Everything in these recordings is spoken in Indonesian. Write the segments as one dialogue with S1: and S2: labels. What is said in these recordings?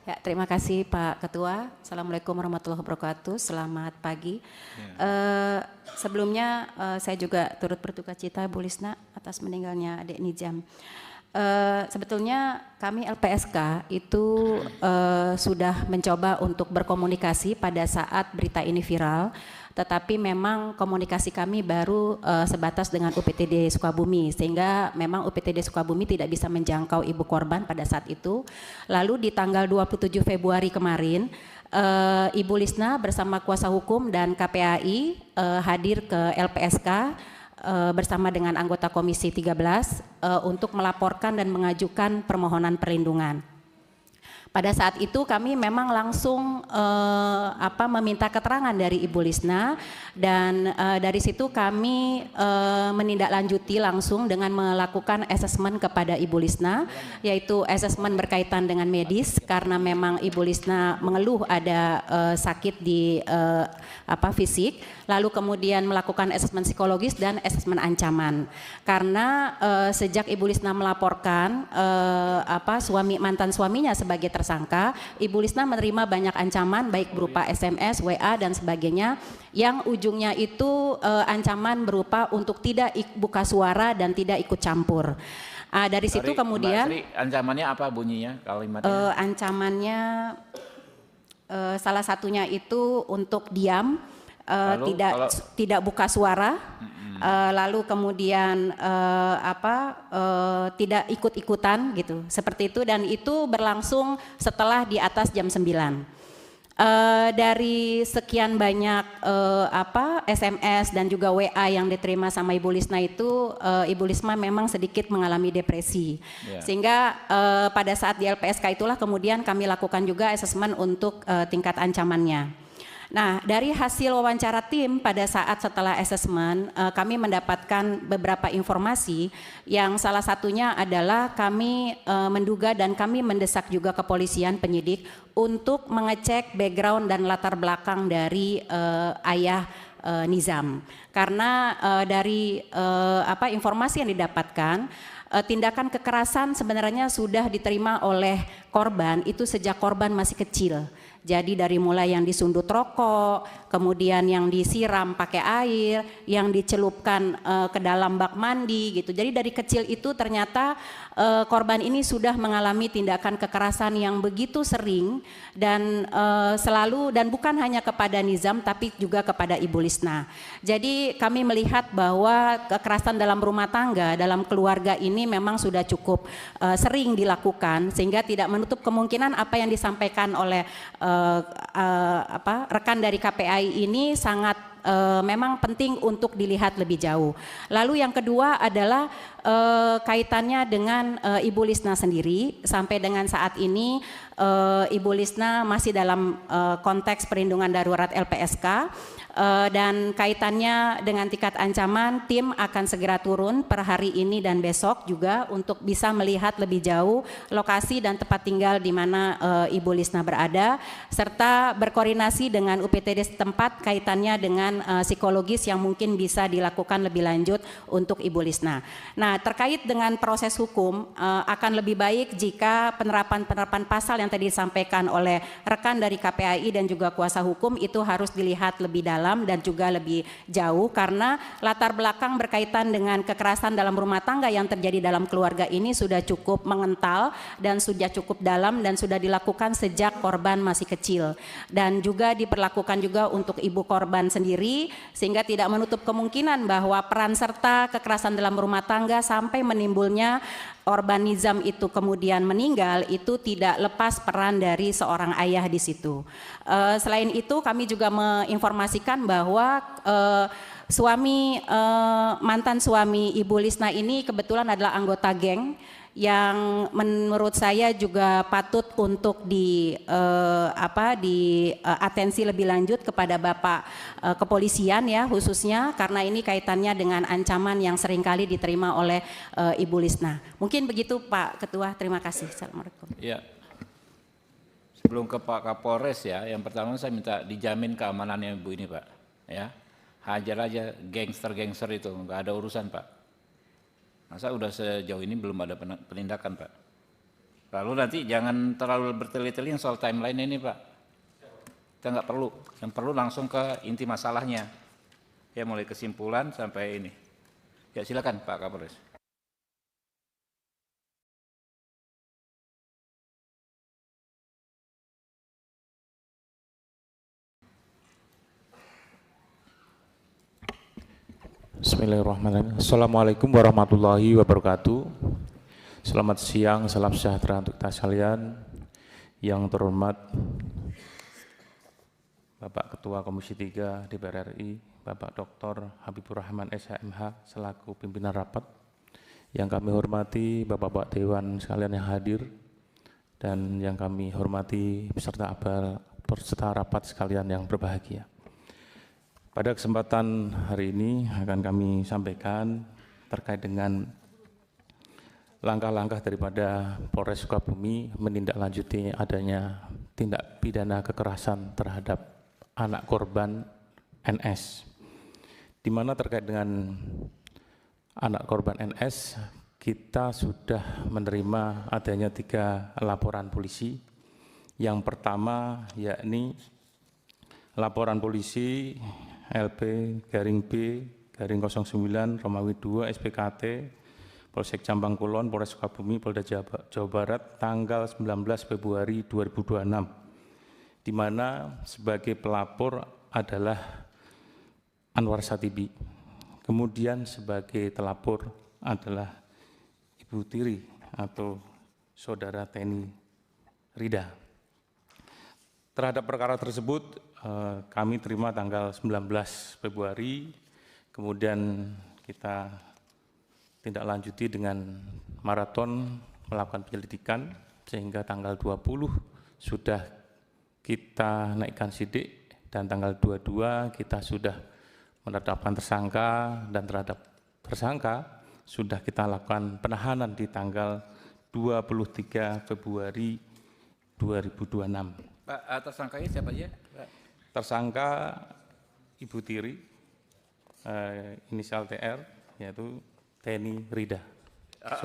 S1: Ya, terima kasih Pak Ketua. Assalamualaikum warahmatullahi wabarakatuh. Selamat pagi. Sebelumnya saya juga turut berduka cita Bu Lisna atas meninggalnya adik Nizam. Sebetulnya kami LPSK itu sudah mencoba untuk berkomunikasi pada saat berita ini viral, tetapi memang komunikasi kami baru sebatas dengan UPTD Sukabumi, sehingga memang UPTD Sukabumi tidak bisa menjangkau ibu korban pada saat itu. Lalu di tanggal 27 Februari kemarin, Ibu Lisna bersama kuasa hukum dan KPAI hadir ke LPSK bersama dengan anggota Komisi 13 untuk melaporkan dan mengajukan permohonan perlindungan. Pada saat itu kami memang langsung meminta keterangan dari Ibu Lisna, dan dari situ kami menindaklanjuti langsung dengan melakukan asesmen kepada Ibu Lisna, yaitu asesmen berkaitan dengan medis karena memang Ibu Lisna mengeluh ada sakit di fisik, lalu kemudian melakukan asesmen psikologis dan asesmen ancaman. Karena sejak Ibu Lisna melaporkan mantan suaminya sebagai tersangka, Ibu Lisna menerima banyak ancaman baik berupa SMS, WA dan sebagainya, yang ujungnya itu ancaman berupa untuk tidak buka suara dan tidak ikut campur. Dari situ kemudian
S2: Mbak Sri, ancamannya apa bunyinya, kalimatnya?
S1: Ancamannya salah satunya itu untuk diam, tidak buka suara, lalu kemudian tidak ikut-ikutan gitu, seperti itu, dan itu berlangsung setelah di atas jam 9. Dari sekian banyak SMS dan juga WA yang diterima sama Ibu Lisna itu, Ibu Lisna memang sedikit mengalami depresi, sehingga pada saat di LPSK itulah kemudian kami lakukan juga asesmen untuk tingkat ancamannya. Nah, dari hasil wawancara tim pada saat setelah asesmen, kami mendapatkan beberapa informasi, yang salah satunya adalah kami menduga dan kami mendesak juga kepolisian penyidik untuk mengecek background dan latar belakang dari ayah Nizam. Karena dari informasi yang didapatkan, tindakan kekerasan sebenarnya sudah diterima oleh korban itu sejak korban masih kecil. Jadi dari mulai yang disundut rokok, kemudian yang disiram pakai air, yang dicelupkan ke dalam bak mandi gitu. Jadi dari kecil itu ternyata korban ini sudah mengalami tindakan kekerasan yang begitu sering dan selalu, dan bukan hanya kepada Nizam tapi juga kepada Ibu Lisna. Jadi kami melihat bahwa kekerasan dalam rumah tangga, dalam keluarga ini memang sudah cukup sering dilakukan, sehingga tidak menutup kemungkinan apa yang disampaikan oleh rekan dari KPAI ini sangat memang penting untuk dilihat lebih jauh. Lalu yang kedua adalah kaitannya dengan Ibu Lisna sendiri. Sampai dengan saat ini Ibu Lisna masih dalam konteks perlindungan darurat LPSK, dan kaitannya dengan tingkat ancaman, tim akan segera turun per hari ini dan besok juga untuk bisa melihat lebih jauh lokasi dan tempat tinggal di mana Ibu Lisna berada, serta berkoordinasi dengan UPTD setempat kaitannya dengan psikologis yang mungkin bisa dilakukan lebih lanjut untuk Ibu Lisna. Nah, terkait dengan proses hukum, akan lebih baik jika penerapan pasal yang tadi disampaikan oleh rekan dari KPAI dan juga kuasa hukum itu harus dilihat lebih dalam dan juga lebih jauh, karena latar belakang berkaitan dengan kekerasan dalam rumah tangga yang terjadi dalam keluarga ini sudah cukup mengental dan sudah cukup dalam dan sudah dilakukan sejak korban masih kecil, dan juga diperlakukan juga untuk ibu korban sendiri, sehingga tidak menutup kemungkinan bahwa peran serta kekerasan dalam rumah tangga sampai menimbulnya korban Nizam itu kemudian meninggal itu tidak lepas peran dari seorang ayah di situ. Selain itu kami juga menginformasikan bahwa mantan suami Ibu Lisna ini kebetulan adalah anggota geng yang menurut saya juga patut untuk atensi lebih lanjut kepada Bapak kepolisian ya, khususnya karena ini kaitannya dengan ancaman yang seringkali diterima oleh Ibu Lisna. Mungkin begitu Pak Ketua, terima kasih. Assalamualaikum.
S2: Ya. Sebelum ke Pak Kapolres ya, yang pertama saya minta dijamin keamanannya Ibu ini Pak. Ya, hajar aja gangster-gangster itu, nggak ada urusan Pak. Masa udah sejauh ini belum ada penindakan Pak? Lalu nanti jangan terlalu bertele-tele soal timeline ini Pak. Kita nggak perlu, yang perlu langsung ke inti masalahnya. Ya mulai kesimpulan sampai ini. Ya silakan Pak Kapolres.
S3: Bismillahirrahmanirrahim. Assalamualaikum warahmatullahi wabarakatuh. Selamat siang, salam sejahtera untuk kita sekalian. Yang terhormat Bapak Ketua Komisi 3 DPR RI, Bapak Dr. Habibur Rahman SHMH selaku pimpinan rapat. Yang kami hormati Bapak-Bapak Dewan sekalian yang hadir, dan yang kami hormati peserta rapat sekalian yang berbahagia. Pada kesempatan hari ini akan kami sampaikan terkait dengan langkah-langkah daripada Polres Sukabumi menindaklanjuti adanya tindak pidana kekerasan terhadap anak korban NS. Di mana terkait dengan anak korban NS, kita sudah menerima adanya 3 laporan polisi. Yang pertama yakni laporan polisi LP-B-09 Romawi 2 SPKT Polsek Cambang Kulon, Polres Sukabumi, Polda Jawa Barat tanggal 19 Februari 2026, di mana sebagai pelapor adalah Anwar Satibi. Kemudian sebagai telapor adalah Ibu Tiri atau Saudara Teni Rida. Terhadap perkara tersebut kami terima tanggal 19 Februari, kemudian kita tindak lanjuti dengan maraton melakukan penyelidikan sehingga tanggal 20 sudah kita naikkan sidik dan tanggal 22 kita sudah menetapkan tersangka, dan terhadap tersangka sudah kita lakukan penahanan di tanggal 23 Februari 2026.
S2: Pak, tersangkanya siapa aja? Pak?
S3: Tersangka Ibu Tiri, inisial TR, yaitu Teni Rida.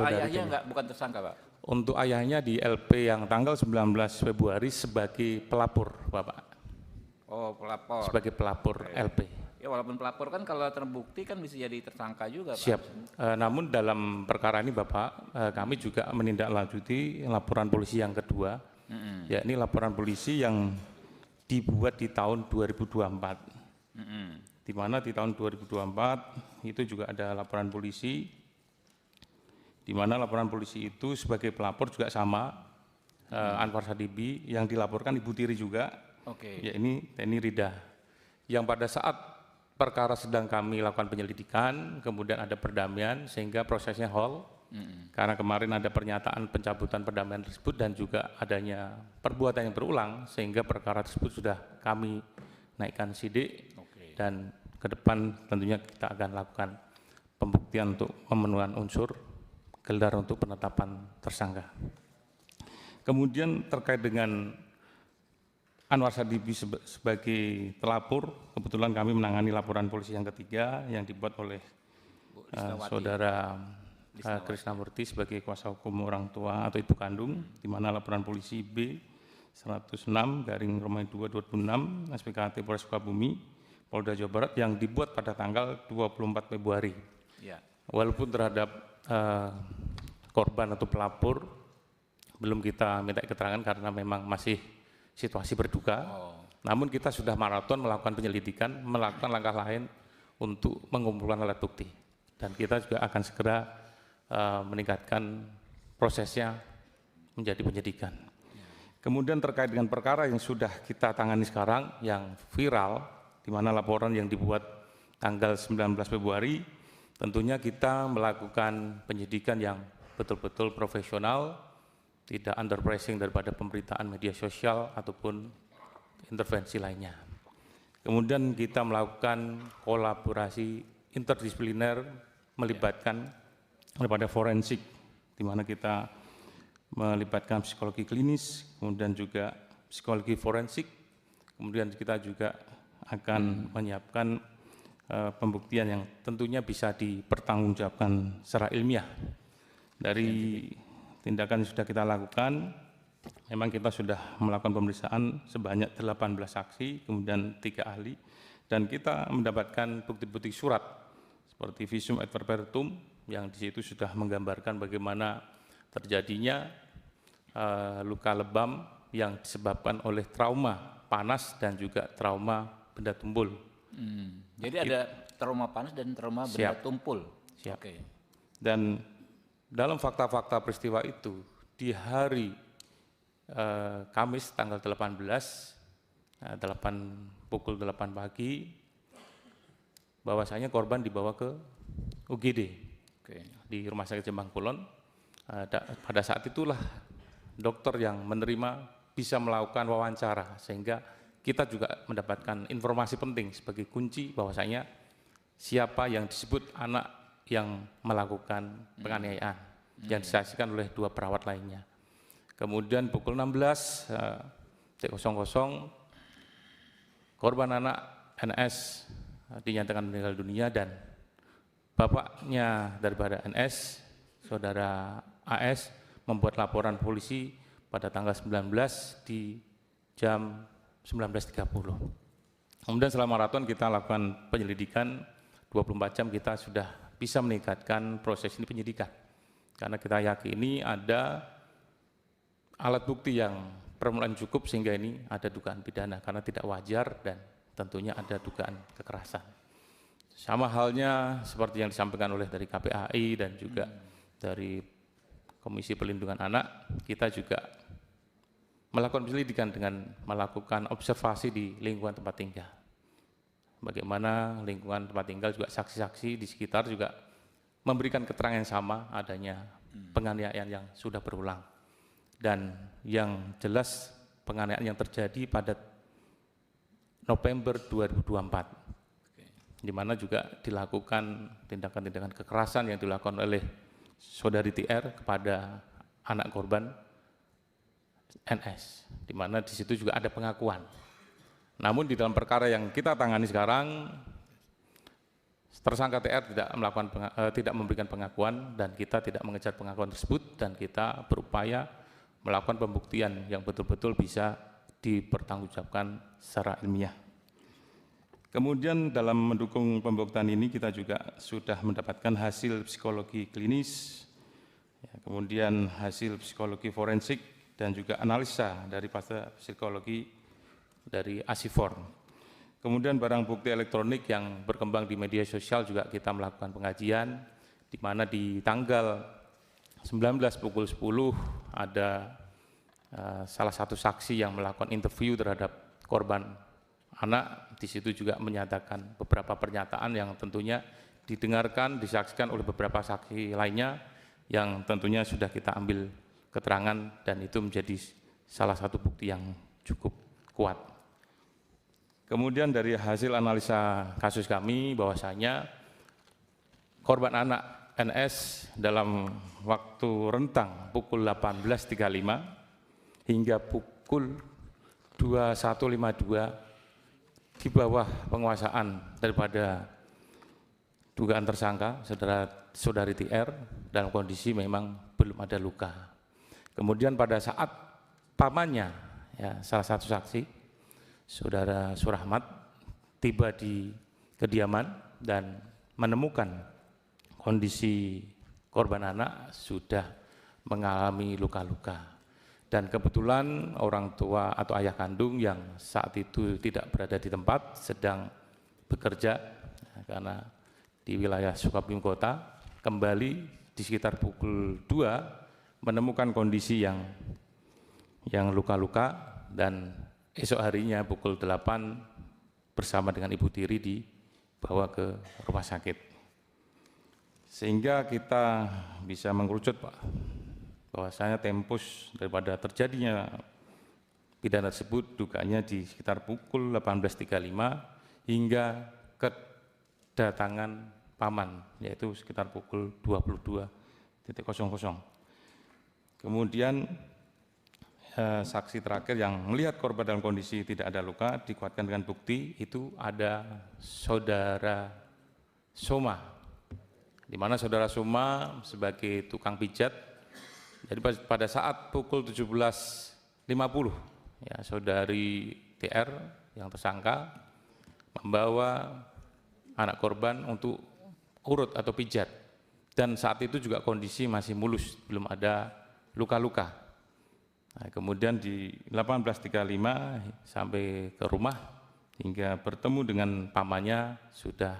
S2: Ayahnya enggak, bukan tersangka Pak?
S3: Untuk ayahnya di LP yang tanggal 19 Februari sebagai pelapor, Bapak.
S2: Oh, pelapor.
S3: Sebagai pelapor LP.
S2: Ya walaupun pelapor kan kalau terbukti kan bisa jadi tersangka juga Pak.
S3: Siap. Namun dalam perkara ini Bapak, kami juga menindaklanjuti laporan polisi yang kedua, yakni laporan polisi yang dibuat di tahun 2024. Di mana di tahun 2024 itu juga ada laporan polisi, di mana laporan polisi itu sebagai pelapor juga sama, Anwar Satibi, yang dilaporkan Ibu Tiri juga, yakni Teni Rida. Yang pada saat perkara sedang kami lakukan penyelidikan, kemudian ada perdamaian sehingga prosesnya hold, karena kemarin ada pernyataan pencabutan perdamaian tersebut dan juga adanya perbuatan yang berulang, sehingga perkara tersebut sudah kami naikkan sidik, dan ke depan tentunya kita akan lakukan pembuktian untuk pemenuhan unsur gelar untuk penetapan tersangka. Kemudian terkait dengan Anwar Satibi sebagai pelapor, kebetulan kami menangani laporan polisi yang ketiga yang dibuat oleh Saudara Krisnamurti sebagai kuasa hukum orang tua atau ibu kandung, di mana laporan polisi B-106/Romawi 2/2006 SPKT Polres Sukabumi, Polda Jawa Barat yang dibuat pada tanggal 24 Februari.
S2: Ya.
S3: Walaupun terhadap korban atau pelapor belum kita minta keterangan karena memang masih situasi berduka, namun kita sudah maraton melakukan penyelidikan, melakukan langkah lain untuk mengumpulkan alat bukti, dan kita juga akan segera meningkatkan prosesnya menjadi penyidikan. Kemudian terkait dengan perkara yang sudah kita tangani sekarang yang viral, di mana laporan yang dibuat tanggal 19 Februari, tentunya kita melakukan penyidikan yang betul-betul profesional, tidak under pressing daripada pemberitaan media sosial ataupun intervensi lainnya. Kemudian kita melakukan kolaborasi interdisipliner melibatkan daripada forensik, di mana kita melibatkan psikologi klinis, kemudian juga psikologi forensik, kemudian kita juga akan menyiapkan pembuktian yang tentunya bisa dipertanggungjawabkan secara ilmiah. Dari tindakan yang sudah kita lakukan, memang kita sudah melakukan pemeriksaan sebanyak 18 saksi, kemudian 3 ahli, dan kita mendapatkan bukti-bukti surat seperti visum et verbatim yang di situ sudah menggambarkan bagaimana terjadinya luka lebam yang disebabkan oleh trauma panas dan juga trauma benda tumpul.
S2: Jadi ada trauma panas dan trauma benda tumpul.
S3: Siap.
S2: Oke.
S3: Dan dalam fakta-fakta peristiwa itu, di hari Kamis tanggal 18, pukul 8 pagi, bahwasanya korban dibawa ke UGD di Rumah Sakit Jombang Kulon. Pada saat itulah dokter yang menerima bisa melakukan wawancara, sehingga kita juga mendapatkan informasi penting sebagai kunci bahwasanya siapa yang disebut anak yang melakukan penganiayaan yang disaksikan oleh 2 perawat lainnya. Kemudian pukul 16.00 korban anak NS dinyatakan meninggal dunia dan bapaknya daripada NS, saudara AS, membuat laporan polisi pada tanggal 19 di jam 19.30. Kemudian selama maraton kita lakukan penyelidikan 24 jam, kita sudah bisa meningkatkan proses ini penyidikan. Karena kita yakini ada alat bukti yang permulaan cukup sehingga ini ada dugaan pidana karena tidak wajar dan tentunya ada dugaan kekerasan. Sama halnya seperti yang disampaikan oleh dari KPAI dan juga dari Komisi Perlindungan Anak, kita juga melakukan penyelidikan dengan melakukan observasi di lingkungan tempat tinggal. Bagaimana lingkungan tempat tinggal juga saksi-saksi di sekitar juga memberikan keterangan yang sama adanya penganiayaan yang sudah berulang. Dan yang jelas penganiayaan yang terjadi pada November 2024, di mana juga dilakukan tindakan-tindakan kekerasan yang dilakukan oleh saudari TR kepada anak korban NS, di mana di situ juga ada pengakuan. Namun di dalam perkara yang kita tangani sekarang, tersangka TR tidak memberikan pengakuan dan kita tidak mengejar pengakuan tersebut dan kita berupaya melakukan pembuktian yang betul-betul bisa dipertanggungjawabkan secara ilmiah. Kemudian dalam mendukung pembuktian ini kita juga sudah mendapatkan hasil psikologi klinis, kemudian hasil psikologi forensik dan juga analisa dari psikologi dari ASIFOR. Kemudian barang bukti elektronik yang berkembang di media sosial juga kita melakukan pengajian, di mana di tanggal 19 pukul 10 ada salah satu saksi yang melakukan interview terhadap korban anak. Di situ juga menyatakan beberapa pernyataan yang tentunya didengarkan, disaksikan oleh beberapa saksi lainnya yang tentunya sudah kita ambil keterangan dan itu menjadi salah satu bukti yang cukup kuat. Kemudian dari hasil analisa kasus kami bahwasanya korban anak NS dalam waktu rentang pukul 18.35 hingga pukul 21.52 di bawah penguasaan daripada dugaan tersangka saudari TR dalam kondisi memang belum ada luka. Kemudian pada saat pamannya, ya, salah satu saksi, saudara Surahmat, tiba di kediaman dan menemukan kondisi korban anak sudah mengalami luka-luka. Dan kebetulan orang tua atau ayah kandung yang saat itu tidak berada di tempat sedang bekerja karena di wilayah Sukabumi Kota, kembali di sekitar pukul 2 menemukan kondisi yang luka-luka dan esok harinya pukul 8 bersama dengan ibu tiri dibawa ke rumah sakit. Sehingga kita bisa mengerucut, Pak, bahwasanya tempus daripada terjadinya pidana tersebut dugaannya di sekitar pukul 18.35 hingga kedatangan paman, yaitu sekitar pukul 22.00. Kemudian saksi terakhir yang melihat korban dalam kondisi tidak ada luka dikuatkan dengan bukti itu ada saudara Soma, di mana saudara Soma sebagai tukang pijat Jadi pada saat pukul 17.50 ya saudari TR yang tersangka membawa anak korban untuk urut atau pijat, dan saat itu juga kondisi masih mulus, belum ada luka-luka. Nah, kemudian di 18.35 sampai ke rumah hingga bertemu dengan pamannya sudah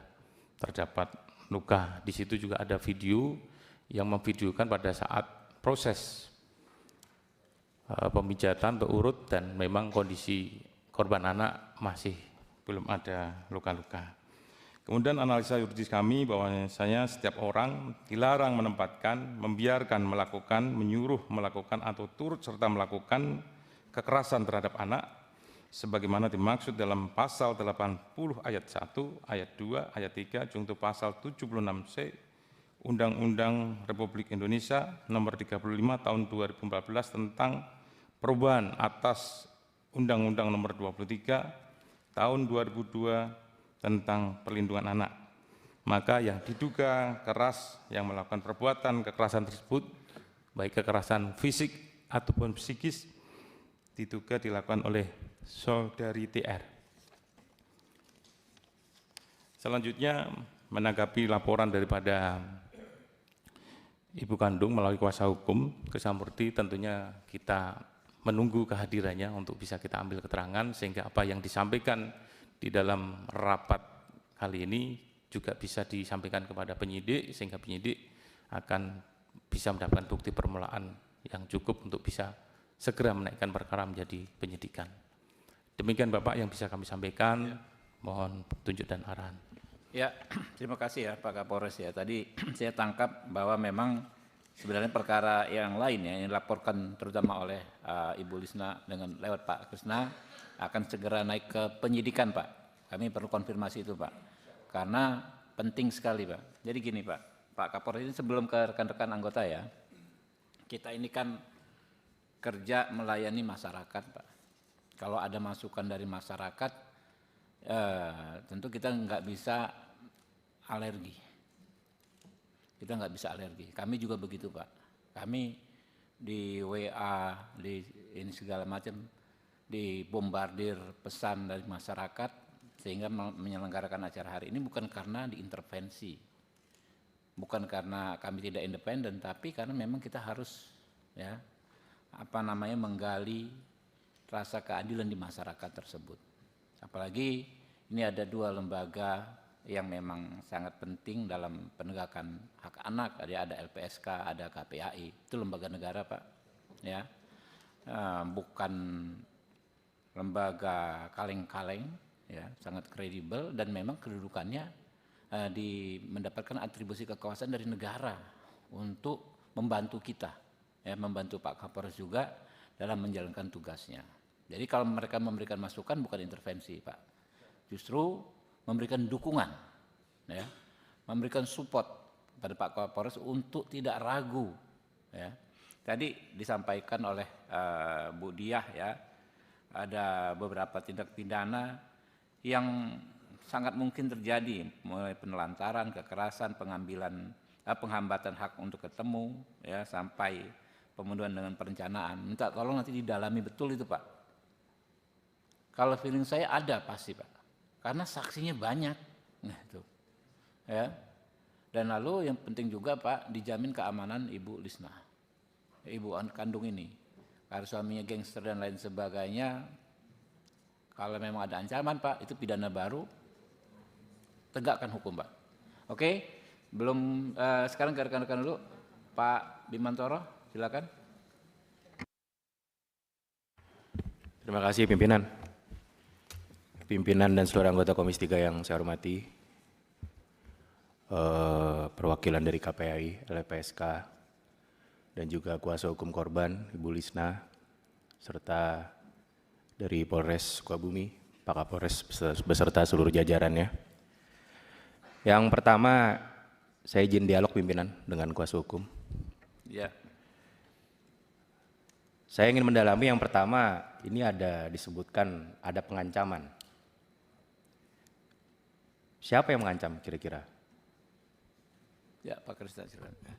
S3: terdapat luka. Di situ juga ada video yang memvideokan pada saat proses pemijatan atau urut, dan memang kondisi korban anak masih belum ada luka-luka. Kemudian analisa yuridis kami bahwasanya setiap orang dilarang menempatkan, membiarkan, melakukan, menyuruh melakukan atau turut serta melakukan kekerasan terhadap anak sebagaimana dimaksud dalam pasal 80 ayat 1, ayat 2, ayat 3 junto pasal 76C Undang-Undang Republik Indonesia nomor 35 tahun 2014 tentang perubahan atas Undang-Undang nomor 23 tahun 2002 tentang perlindungan anak. Maka yang diduga keras yang melakukan perbuatan kekerasan tersebut, baik kekerasan fisik ataupun psikis, diduga dilakukan oleh saudari TR. Selanjutnya, menanggapi laporan daripada ibu kandung melalui kuasa hukum Krisnamurti, tentunya kita menunggu kehadirannya untuk bisa kita ambil keterangan, sehingga apa yang disampaikan di dalam rapat kali ini juga bisa disampaikan kepada penyidik, sehingga penyidik akan bisa mendapatkan bukti permulaan yang cukup untuk bisa segera menaikkan perkara menjadi penyidikan. Demikian Bapak yang bisa kami sampaikan, mohon petunjuk dan arahan.
S2: Ya, terima kasih ya Pak Kapolres ya. Tadi saya tangkap bahwa memang sebenarnya perkara yang lain ya, yang dilaporkan terutama oleh Ibu Lisna dengan lewat Pak Krisna akan segera naik ke penyidikan Pak. Kami perlu konfirmasi itu Pak, karena penting sekali Pak. Jadi gini Pak Kapolres, ini sebelum ke rekan-rekan anggota ya, kita ini kan kerja melayani masyarakat Pak. Kalau ada masukan dari masyarakat, tentu kita nggak bisa alergi. Kita nggak bisa alergi. Kami juga begitu Pak. Kami di WA, di ini segala macam, dibombardir pesan dari masyarakat sehingga menyelenggarakan acara hari ini bukan karena diintervensi, bukan karena kami tidak independen, tapi karena memang kita harus ya menggali rasa keadilan di masyarakat tersebut. Apalagi ini ada dua lembaga yang memang sangat penting dalam penegakan hak anak, ada LPSK, ada KPAI, itu lembaga negara Pak, ya, bukan lembaga kaleng-kaleng, ya, sangat kredibel dan memang kedudukannya mendapatkan atribusi kekuasaan dari negara untuk membantu kita, ya, membantu Pak Kapolres juga dalam menjalankan tugasnya. Jadi kalau mereka memberikan masukan bukan intervensi Pak, justru memberikan dukungan, ya, memberikan support pada Pak Kapolres untuk tidak ragu, ya. Tadi disampaikan oleh Bu Diah ya, ada beberapa tindak pidana yang sangat mungkin terjadi, mulai penelantaran, kekerasan, pengambilan, penghambatan hak untuk ketemu, ya, sampai pembunuhan dengan perencanaan. Minta tolong nanti didalami betul itu Pak. Kalau feeling saya ada pasti Pak, karena saksinya banyak, nah itu, ya. Dan lalu yang penting juga Pak, dijamin keamanan Ibu Lisna, ibu kandung ini. Karena suaminya gangster dan lain sebagainya, kalau memang ada ancaman Pak, itu pidana baru, tegakkan hukum Pak. Oke, belum sekarang ke rekan-rekan dulu, Pak Bimantoro, silakan.
S4: Terima kasih pimpinan dan seluruh anggota Komisi 3 yang saya hormati, perwakilan dari KPAI, LPSK, dan juga kuasa hukum korban Ibu Lisna, serta dari Polres Sukabumi, Pak Kapolres beserta seluruh jajarannya. Yang pertama, saya izin dialog pimpinan dengan kuasa hukum.
S2: Ya.
S4: Saya ingin mendalami yang pertama, ini ada disebutkan ada pengancaman. Siapa yang mengancam kira-kira?
S2: Ya Pak Krisna silakan.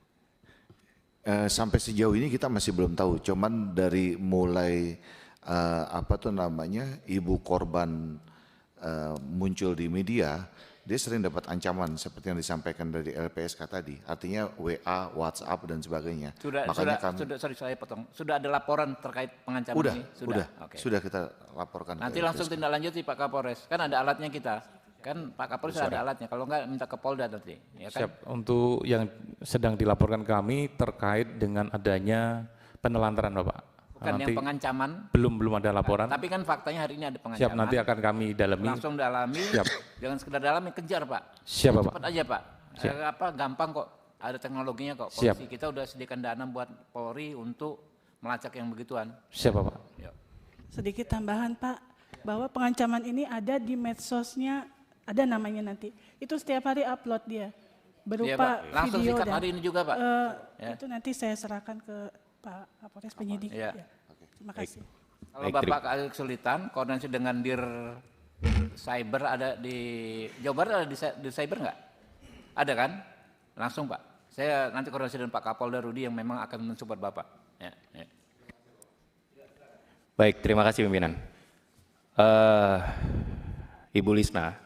S5: Sampai sejauh ini kita masih belum tahu, cuman dari mulai ibu korban muncul di media, dia sering dapat ancaman seperti yang disampaikan dari LPSK tadi, artinya WA, WhatsApp dan sebagainya.
S2: Sudah ada laporan terkait pengancaman ini? Oke.
S5: Sudah kita laporkan.
S2: Nanti
S5: ke
S2: langsung
S5: LPSK.
S2: tindak lanjuti Pak Kapolres, kan ada alatnya kita. Kan Pak Kapolres ada alatnya, kalau enggak minta ke Polda nanti. Ya kan?
S3: Siap. Untuk yang sedang dilaporkan kami terkait dengan adanya penelantaran Bapak.
S2: Bukan yang pengancaman.
S3: Belum ada laporan.
S2: Tapi kan faktanya hari ini ada pengancaman.
S3: Siap, nanti akan kami dalami.
S2: Langsung dalami,
S3: Siap.
S2: jangan sekedar dalami, kejar Pak.
S3: Siap Bapak.
S2: Cepat aja Pak. Gampang kok, ada teknologinya kok.
S3: Siap.
S2: Polisi kita udah sediakan dana buat Polri untuk melacak yang begituan.
S3: Siap Bapak.
S2: Yuk.
S6: Sedikit tambahan Pak, bahwa pengancaman ini ada di medsosnya, ada namanya nanti. Itu setiap hari upload dia, berupa
S2: Iya, Pak. Langsung
S6: video
S2: sikat
S6: dan
S2: hari ini juga Pak.
S6: itu nanti saya serahkan ke Pak Kapolres penyidik.
S2: Iya.
S6: Ya. Terima kasih.
S2: Kalau Bapak ada kesulitan, koordinasi dengan Dir Cyber ada di Jawa Barat, ada di Cyber nggak? Ada kan? Langsung Pak. Saya nanti koordinasi dengan Pak Kapolda Rudi yang memang akan mensupport Bapak. Ya.
S4: Baik, terima kasih pimpinan. Ibu Lisna,